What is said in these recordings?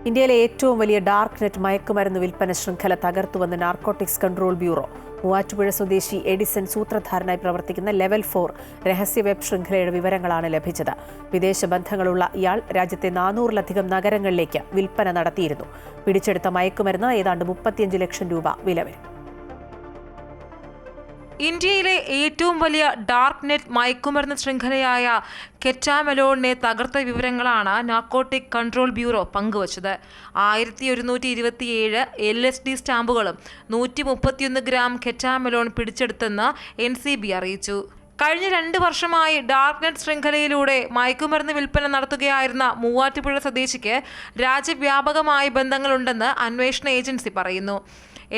ഇന്ത്യയിലെ ഏറ്റവും വലിയ ഡാർക്ക് നെറ്റ് മയക്കുമരുന്ന് വിൽപ്പന ശൃംഖല തകർത്തുവെന്ന് നാർക്കോട്ടിക്സ് കൺട്രോൾ ബ്യൂറോ. മൂവാറ്റുപുഴ സ്വദേശി എഡിസൺ സൂത്രധാരനായി പ്രവർത്തിക്കുന്ന ലെവൽ 4 രഹസ്യ വെബ് ശൃംഖലയുടെ വിവരങ്ങളാണ് ലഭിച്ചത്. വിദേശ ബന്ധങ്ങളുള്ള ഇയാൾ രാജ്യത്തെ 400-ലധികം നഗരങ്ങളിലേക്ക് വിൽപ്പന നടത്തിയിരുന്നു. പിടിച്ചെടുത്ത മയക്കുമരുന്ന് ഏതാണ്ട് 35 ലക്ഷം രൂപ വില വരും. ഇന്ത്യയിലെ ഏറ്റവും വലിയ ഡാർക്ക് നെറ്റ് മയക്കുമരുന്ന് ശൃംഖലയായ കെറ്റാമെലോണിനെ തകർത്ത വിവരങ്ങളാണ് നാർക്കോട്ടിക് കൺട്രോൾ ബ്യൂറോ പങ്കുവച്ചത്. 1127 LSD സ്റ്റാമ്പുകളും 131 ഗ്രാം കെറ്റാമെലോൺ പിടിച്ചെടുത്തെന്ന് NCB അറിയിച്ചു. കഴിഞ്ഞ 2 വർഷമായി ഡാർക്ക് നെറ്റ് ശൃംഖലയിലൂടെ മയക്കുമരുന്ന് വിൽപ്പന നടത്തുകയായിരുന്ന മൂവാറ്റുപുഴ സ്വദേശിക്ക് രാജ്യവ്യാപകമായ ബന്ധങ്ങളുണ്ടെന്ന് അന്വേഷണ ഏജൻസി പറയുന്നു.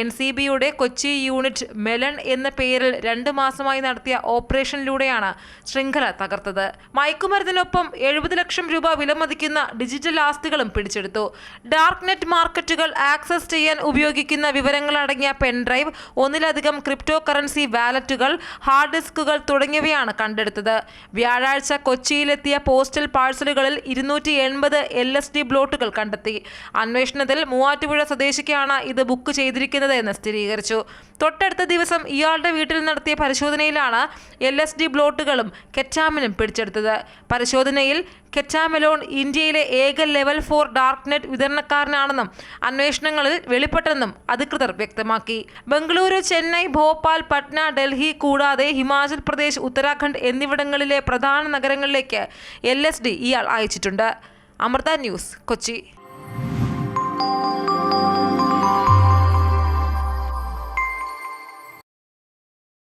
NCBയുടെ കൊച്ചി യൂണിറ്റ് മെലൺ എന്ന പേരിൽ 2 മാസമായി നടത്തിയ ഓപ്പറേഷനിലൂടെയാണ് ശൃംഖല തകർത്തത്. മയക്കുമരുന്നിനൊപ്പം 70 ലക്ഷം രൂപ വിലമതിക്കുന്ന ഡിജിറ്റൽ ആസ്തികളും പിടിച്ചെടുത്തു. ഡാർക്ക് നെറ്റ് മാർക്കറ്റുകൾ ആക്സസ് ചെയ്യാൻ ഉപയോഗിക്കുന്ന വിവരങ്ങളടങ്ങിയ പെൻഡ്രൈവ്, 1-ലധികം ക്രിപ്റ്റോ കറൻസി വാലറ്റുകൾ, ഹാർഡ് ഡിസ്കുകൾ തുടങ്ങിയവയാണ് കണ്ടെടുത്തത്. വ്യാഴാഴ്ച കൊച്ചിയിലെത്തിയ പോസ്റ്റൽ പാഴ്സലുകളിൽ 280 LSD ബ്ലോട്ടുകൾ കണ്ടെത്തി. അന്വേഷണത്തിൽ മൂവാറ്റുപുഴ സ്വദേശിക്കാണ് ഇത് ബുക്ക് ചെയ്തിരിക്കുന്നത് എന്ന് സ്ഥിരീകരിച്ചു. തൊട്ടടുത്ത ദിവസം ഇയാളുടെ വീട്ടിൽ നടത്തിയ പരിശോധനയിലാണ് LSD ബ്ലോട്ടുകളും കെറ്റാമിനും പിടിച്ചെടുത്തത്. പരിശോധനയിൽ കെറ്റാമെലോൺ ഇന്ത്യയിലെ ഏക ലെവൽ 4 ഡാർക്ക് നെറ്റ് വിതരണക്കാരനാണെന്നും അന്വേഷണങ്ങളിൽ വെളിപ്പെട്ടെന്നും അധികൃതർ വ്യക്തമാക്കി. ബംഗളൂരു, ചെന്നൈ, ഭോപ്പാൽ, പട്ന, ഡൽഹി കൂടാതെ ഹിമാചൽ പ്രദേശ്, ഉത്തരാഖണ്ഡ് എന്നിവിടങ്ങളിലെ പ്രധാന നഗരങ്ങളിലേക്ക് LSD ഇയാൾ അയച്ചിട്ടുണ്ട്. അമൃത ന്യൂസ്, കൊച്ചി.